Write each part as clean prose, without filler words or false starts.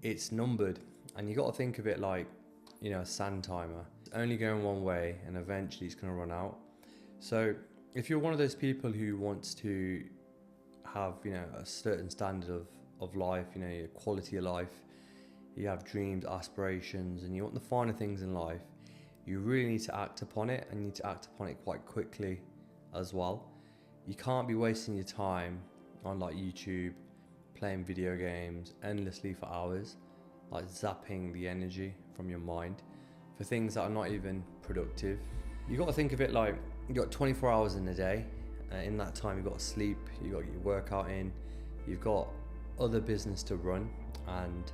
it's numbered, and you got to think of it like, you know, a sand timer. It's only going one way, and eventually it's going to run out. So if you're one of those people who wants to have, you know, a certain standard of life, you know, your quality of life, you have dreams, aspirations, and you want the finer things in life, you really need to act upon it, and you need to act upon it quite quickly as well. You can't be wasting your time on like YouTube, playing video games endlessly for hours, like zapping the energy from your mind for things that are not even productive. You got to think of it like you got 24 hours in a day. In that time, you've got to sleep, you've got your workout in, you've got other business to run, and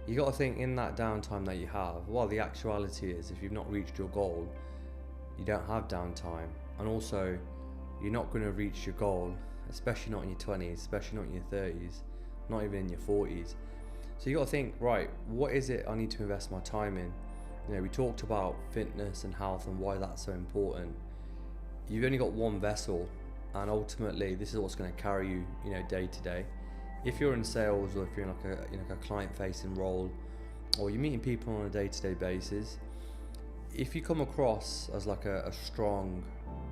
you got to think in that downtime that you have, well, the actuality is if you've not reached your goal, you don't have downtime, and also you're not going to reach your goal, especially not in your 20s, especially not in your 30s, not even in your 40s. So you got to think, right, what is it I need to invest my time in? You know, we talked about fitness and health and why that's so important. You've only got one vessel, and ultimately this is what's going to carry you, you know, day to day. If you're in sales, or if you're in like a client-facing role, or you're meeting people on a day-to-day basis, if you come across as like a strong,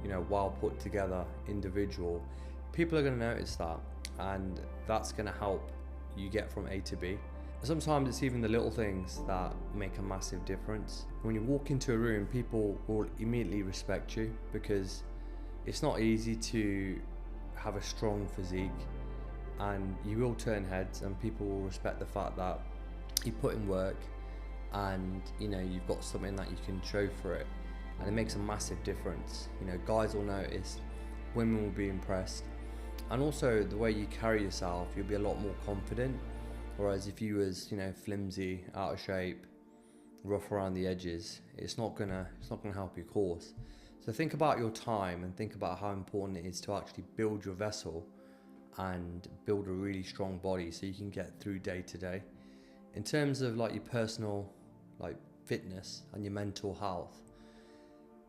you know, well put together individual, people are going to notice that, and that's going to help you get from A to B. Sometimes it's even the little things that make a massive difference. When you walk into a room, people will immediately respect you, because it's not easy to have a strong physique, and you will turn heads, and people will respect the fact that you put in work, and you know, you've got something that you can show for it, and it makes a massive difference. You know, guys will notice, women will be impressed, and also the way you carry yourself, you'll be a lot more confident. Whereas if you was, you know, flimsy, out of shape, rough around the edges, it's not gonna help your cause. So think about your time, and think about how important it is to actually build your vessel and build a really strong body so you can get through day to day. In terms of like your personal like fitness and your mental health,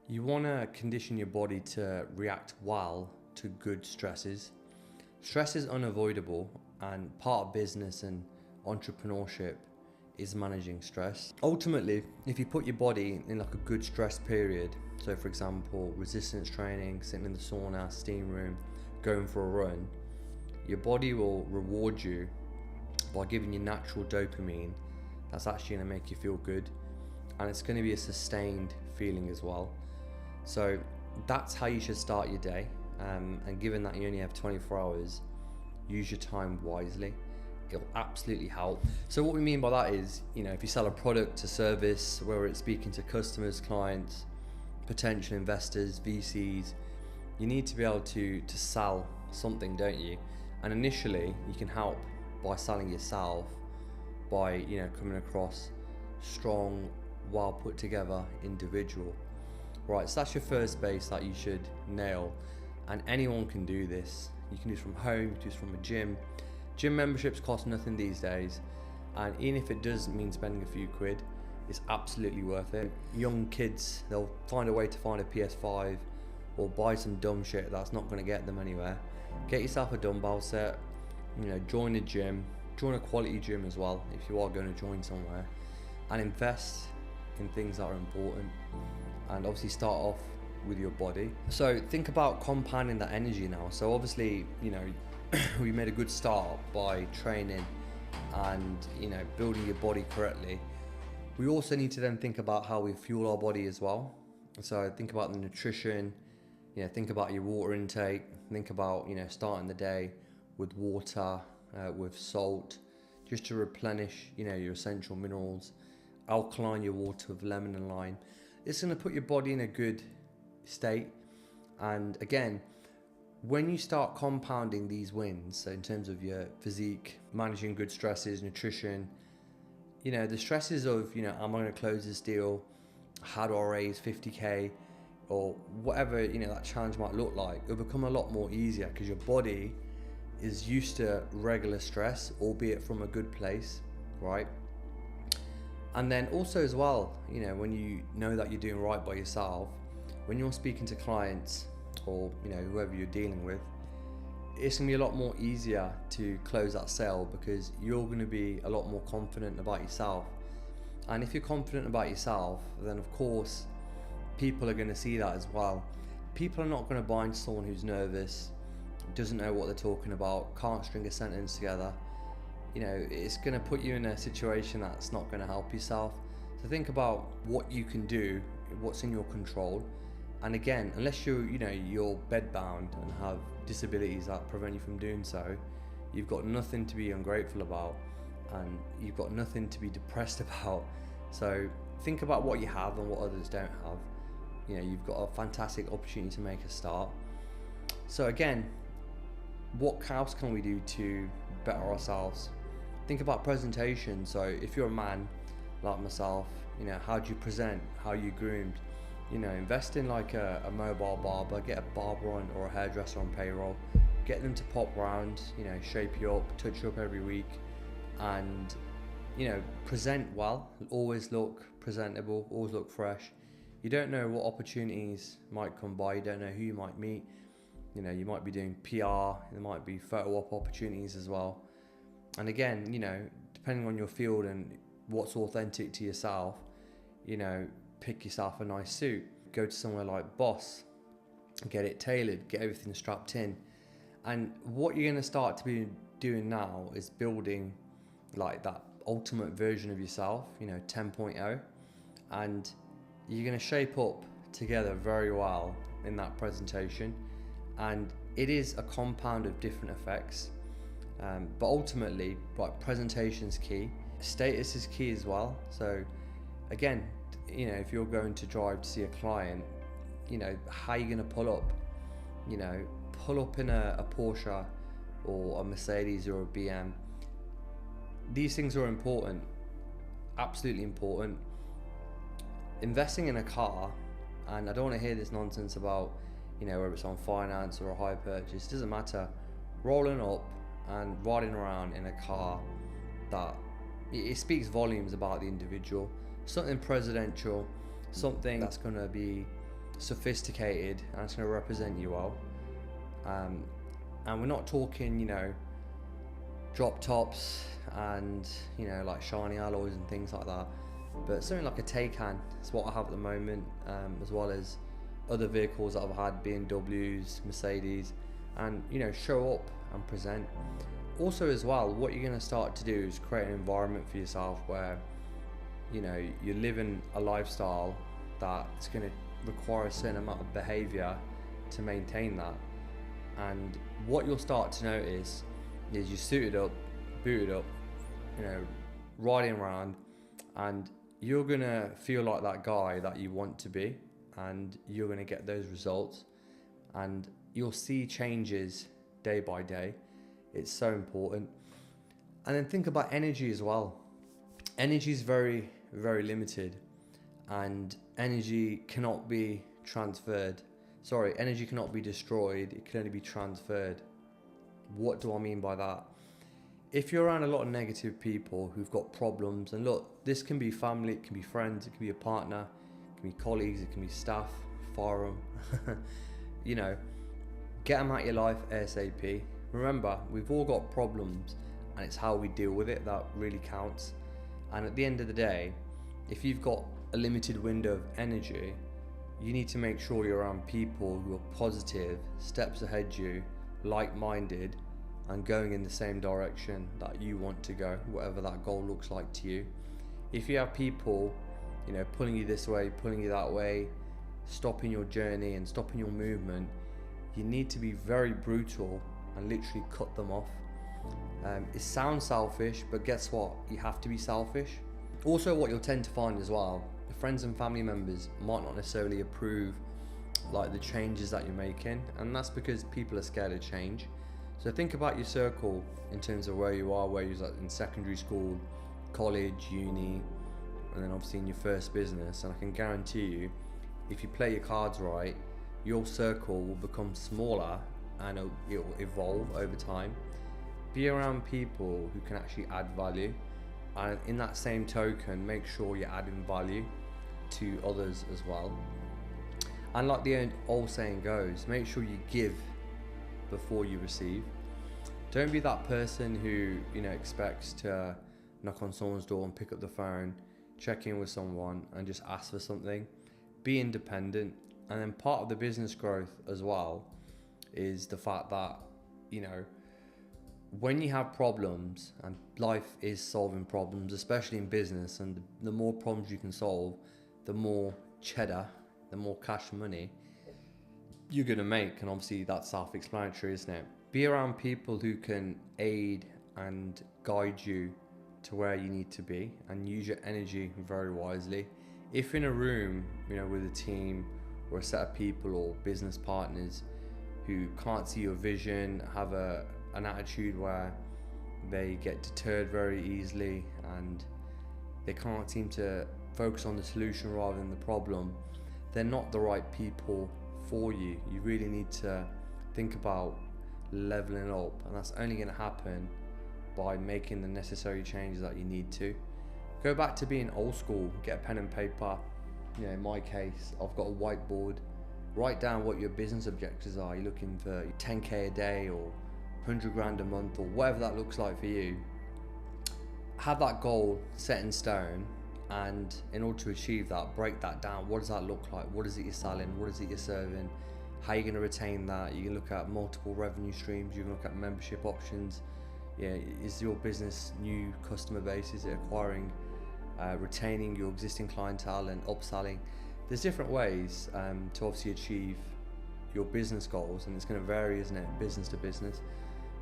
you want to condition your body to react well to good stresses. Stress is unavoidable, and part of business and entrepreneurship is managing stress. Ultimately, if you put your body in like a good stress period, so for example, resistance training, sitting in the sauna, steam room, going for a run, your body will reward you by giving you natural dopamine that's actually going to make you feel good, and it's going to be a sustained feeling as well. So that's how you should start your day, and given that you only have 24 hours, use your time wisely. It'll absolutely help. So what we mean by that is, you know, if you sell a product, a service, whether it's speaking to customers, clients, potential investors, VCs, you need to be able to sell something, don't you? And initially you can help by selling yourself, by, you know, coming across strong, well put together individual. Right, so that's your first base that you should nail, and anyone can do this. You can do this from home, you can do this from a gym. Gym memberships cost nothing these days, and even if it does mean spending a few quid, it's absolutely worth it. Young kids, they'll find a way to find a PS5 or buy some dumb shit that's not going to get them anywhere. Get yourself a dumbbell set, you know, join a gym, join a quality gym as well if you are going to join somewhere, and invest in things that are important, and obviously start off with your body. So think about compounding that energy now. So obviously, you know, we made a good start by training and, you know, building your body correctly. We also need to then think about how we fuel our body as well. So think about the nutrition, you know, think about your water intake, think about, you know, starting the day with water, with salt, just to replenish, you know, your essential minerals, alkaline your water with lemon and lime. It's going to put your body in a good state. And again, when you start compounding these wins, so in terms of your physique, managing good stresses, nutrition, you know, the stresses of, you know, am I going to close this deal? How do I raise 50k? Or whatever, you know, that challenge might look like, it'll become a lot more easier because your body is used to regular stress, albeit from a good place, right? And then also as well, you know, when you know that you're doing right by yourself, when you're speaking to clients or, you know, whoever you're dealing with, it's going to be a lot more easier to close that sale because you're going to be a lot more confident about yourself. And if you're confident about yourself, then of course people are going to see that as well. People are not going to buy into someone who's nervous, doesn't know what they're talking about, can't string a sentence together. You know, it's going to put you in a situation that's not going to help yourself. So think about what you can do, what's in your control. And again, unless you're bedbound and have disabilities that prevent you from doing so, you've got nothing to be ungrateful about and you've got nothing to be depressed about. So think about what you have and what others don't have. You know, you've got a fantastic opportunity to make a start. So again, what else can we do to better ourselves? Think about presentation. So if you're a man like myself, you know, how do you present, how you groomed? You know, invest in like a mobile barber, get a barber on or a hairdresser on payroll, get them to pop round, you know, shape you up, touch you up every week, and, you know, present well, always look presentable, always look fresh. You don't know what opportunities might come by, you don't know who you might meet. You know, you might be doing PR, there might be photo op opportunities as well. And again, you know, depending on your field and what's authentic to yourself, you know, pick yourself a nice suit, go to somewhere like Boss, get it tailored, get everything strapped in. And what you're going to start to be doing now is building like that ultimate version of yourself, you know, 10.0, and you're going to shape up together very well in that presentation. And it is a compound of different effects, but ultimately, like, presentation's key, status is key as well. So again, you know, if you're going to drive to see a client, you know, how are you going to pull up? You know, pull up in a Porsche or a Mercedes or a BM. These things are important, absolutely important. Investing in a car, and I don't want to hear this nonsense about, you know, whether it's on finance or a hire purchase, it doesn't matter. Rolling up and riding around in a car that it speaks volumes about the individual. Something presidential, something that's going to be sophisticated and it's going to represent you well. And we're not talking, you know, drop tops and, you know, like shiny alloys and things like that, but something like a Taycan is what I have at the moment, as well as other vehicles that I've had, BMWs, Mercedes, and, you know, show up and present. Also as well, what you're going to start to do is create an environment for yourself where, you know, you're living a lifestyle that's going to require a certain amount of behavior to maintain that. And what you'll start to notice is you're suited up, booted up, you know, riding around, and you're going to feel like that guy that you want to be, and you're going to get those results, and you'll see changes day by day. It's so important. And then think about energy as well. Energy is very, very limited, and energy cannot be transferred. Sorry, energy cannot be destroyed, it can only be transferred. What do I mean by that? If you're around a lot of negative people who've got problems, and look, this can be family, it can be friends, it can be a partner, it can be colleagues, it can be staff, fire them, you know, get them out of your life ASAP. Remember, we've all got problems, and it's how we deal with it that really counts. And at the end of the day, if you've got a limited window of energy, you need to make sure you're around people who are positive, steps ahead you, like-minded, and going in the same direction that you want to go, whatever that goal looks like to you. If you have people, you know, pulling you this way, pulling you that way, stopping your journey and stopping your movement, you need to be very brutal and literally cut them off. It sounds selfish, but guess what? You have to be selfish. Also, what you'll tend to find as well, friends and family members might not necessarily approve like the changes that you're making, and that's because people are scared of change. So think about your circle in terms of where you are, where you're like in secondary school, college, uni, and then obviously in your first business. And I can guarantee you, if you play your cards right, your circle will become smaller and it will evolve over time. Be around people who can actually add value, and in that same token, make sure you're adding value to others as well. And like the old saying goes, make sure you give before you receive. Don't be that person who, expects to knock on someone's door and pick up the phone, check in with someone and just ask for something. Be independent. And then part of the business growth as well is the fact that, when you have problems, and life is solving problems, especially in business, and the more problems you can solve, the more cheddar, the more cash money you're going to make. And obviously that's self-explanatory, isn't it? Be around people who can aid and guide you to where you need to be, and use your energy very wisely. If in a room, with a team or a set of people or business partners who can't see your vision, have an attitude where they get deterred very easily and they can't seem to focus on the solution rather than the problem, they're not the right people for you. You really need to think about leveling up, and that's only going to happen by making the necessary changes that you need to. Go back to being old school, get a pen and paper. In my case, I've got a whiteboard. Write down what your business objectives are. You're looking for 10k a day or 100 grand a month, or whatever that looks like for you. Have that goal set in stone, and in order to achieve that, break that down. What does that look like? What is it you're selling? What is it you're serving? How are you going to retain that? You can look at multiple revenue streams. You can look at membership options. Is your business new customer base? Is it acquiring, retaining your existing clientele and upselling? There's different ways to obviously achieve your business goals, and it's going to vary, isn't it, business to business,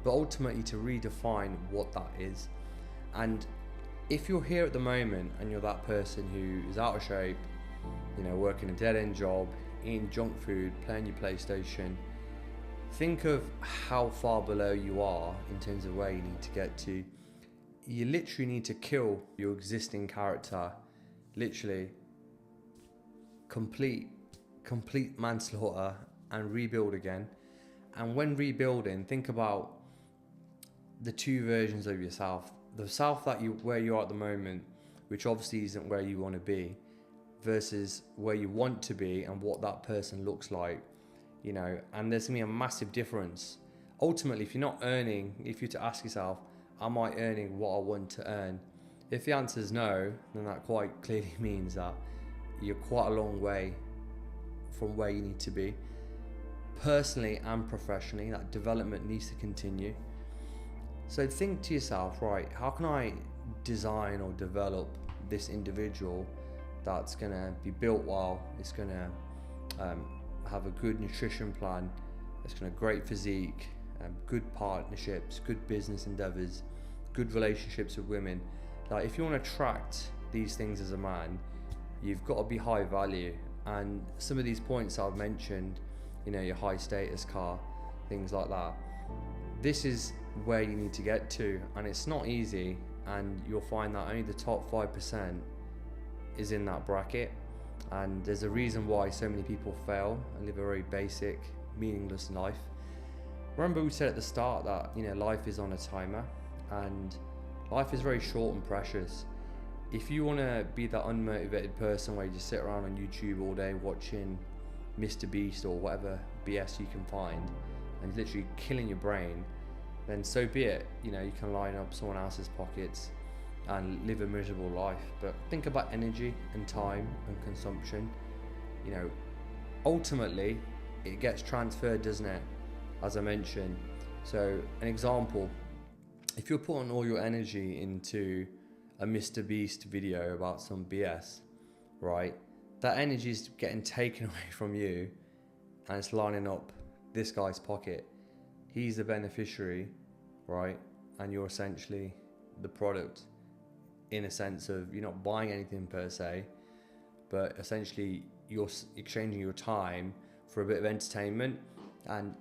but ultimately to redefine what that is. And if you're here at the moment and you're that person who is out of shape, working a dead-end job, eating junk food, playing your PlayStation, think of how far below you are in terms of where you need to get to. You literally need to kill your existing character, literally complete manslaughter, and rebuild again. And when rebuilding, think about the two versions of yourself. The self that where you are at the moment, which obviously isn't where you want to be, versus where you want to be and what that person looks like. And there's gonna be a massive difference. Ultimately, if you're to ask yourself, am I earning what I want to earn? If the answer is no, then that quite clearly means that you're quite a long way from where you need to be. Personally and professionally, that development needs to continue. So think to yourself, right, how can I design or develop this individual that's gonna be built well, it's gonna have a good nutrition plan, it's gonna great physique, good partnerships, good business endeavors, good relationships with women. Like, if you want to attract these things as a man, you've got to be high value. And some of these points I've mentioned, your high status car, things like that, this is where you need to get to, and it's not easy. And you'll find that only the top 5% is in that bracket. And there's a reason why so many people fail and live a very basic, meaningless life. Remember, we said at the start that life is on a timer, and life is very short and precious. If you want to be that unmotivated person where you just sit around on YouTube all day watching Mr. Beast or whatever BS you can find, and literally killing your brain, then so be it. You can line up someone else's pockets and live a miserable life. But think about energy and time and consumption. Ultimately it gets transferred, doesn't it, as I mentioned. So an example, if you're putting all your energy into a Mr. Beast video about some BS, right, that energy is getting taken away from you, and it's lining up this guy's pocket. He's the beneficiary, right, and you're essentially the product, in a sense of you're not buying anything per se, but essentially you're exchanging your time for a bit of entertainment. And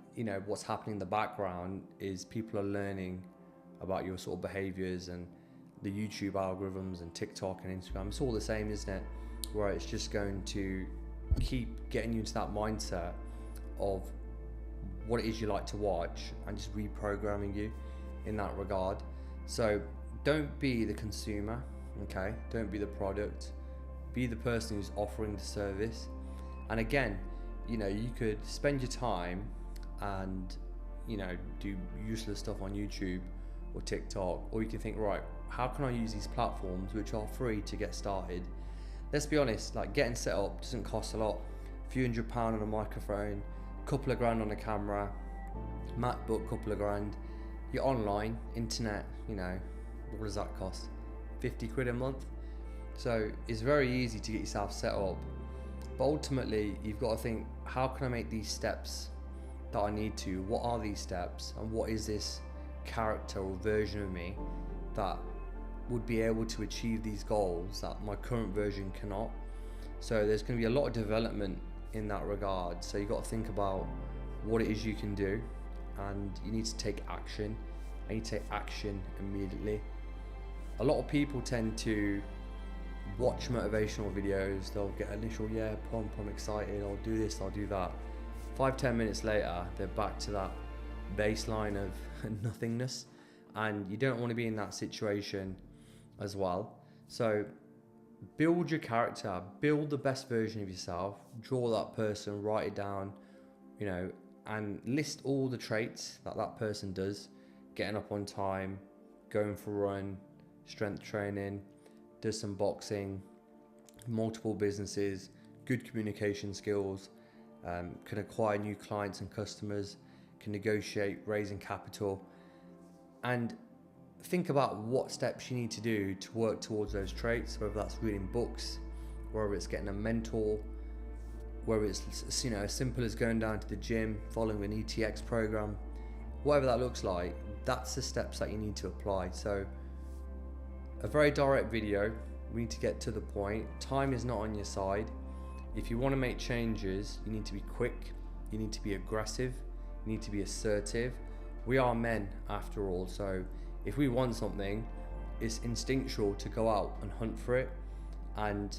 what's happening in the background is people are learning about your sort of behaviors, and the YouTube algorithms and TikTok and Instagram, it's all the same, isn't it? Where it's just going to keep getting you into that mindset of what it is you like to watch, and just reprogramming you in that regard. So don't be the consumer, okay? Don't be the product. Be the person who's offering the service. And again, you could spend your time and do useless stuff on YouTube or TikTok, or you can think, right, how can I use these platforms which are free to get started? Let's be honest, like getting set up doesn't cost a lot. A few £100 on a microphone, couple of grand on a camera, MacBook, couple of grand. You're online, internet, what does that cost? 50 quid a month? So it's very easy to get yourself set up. But ultimately, you've got to think, how can I make these steps that I need to? What are these steps? And what is this character or version of me that would be able to achieve these goals that my current version cannot? So there's going to be a lot of development in that regard. So you've got to think about what it is you can do, and you need to take action. And you take action immediately. A lot of people tend to watch motivational videos. They'll get initial pump, I'm excited, I'll do this, I'll do that. 5-10 minutes later, they're back to that baseline of nothingness, and you don't want to be in that situation as well. So build your character, build the best version of yourself, draw that person, write it down, and list all the traits that person does. Getting up on time, going for a run, strength training, does some boxing, multiple businesses, good communication skills, can acquire new clients and customers, can negotiate raising capital, and think about what steps you need to do to work towards those traits, whether that's reading books, whether it's getting a mentor, whether it's as simple as going down to the gym, following an ETX program, whatever that looks like. That's the steps that you need to apply. So a very direct video, we need to get to the point. Time is not on your side. If you want to make changes, you need to be quick, you need to be aggressive, you need to be assertive. We are men after all, so if we want something, it's instinctual to go out and hunt for it. And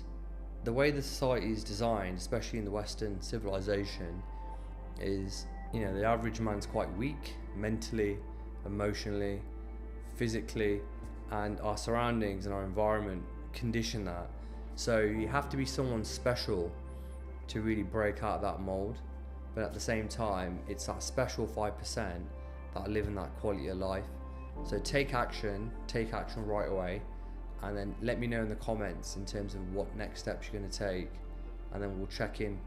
the way the society is designed, especially in the Western civilization, is the average man's quite weak mentally, emotionally, physically, and our surroundings and our environment condition that. So you have to be someone special to really break out of that mold. But at the same time, it's that special 5% that are living that quality of life. So take action right away, and then let me know in the comments in terms of what next steps you're going to take, and then we'll check in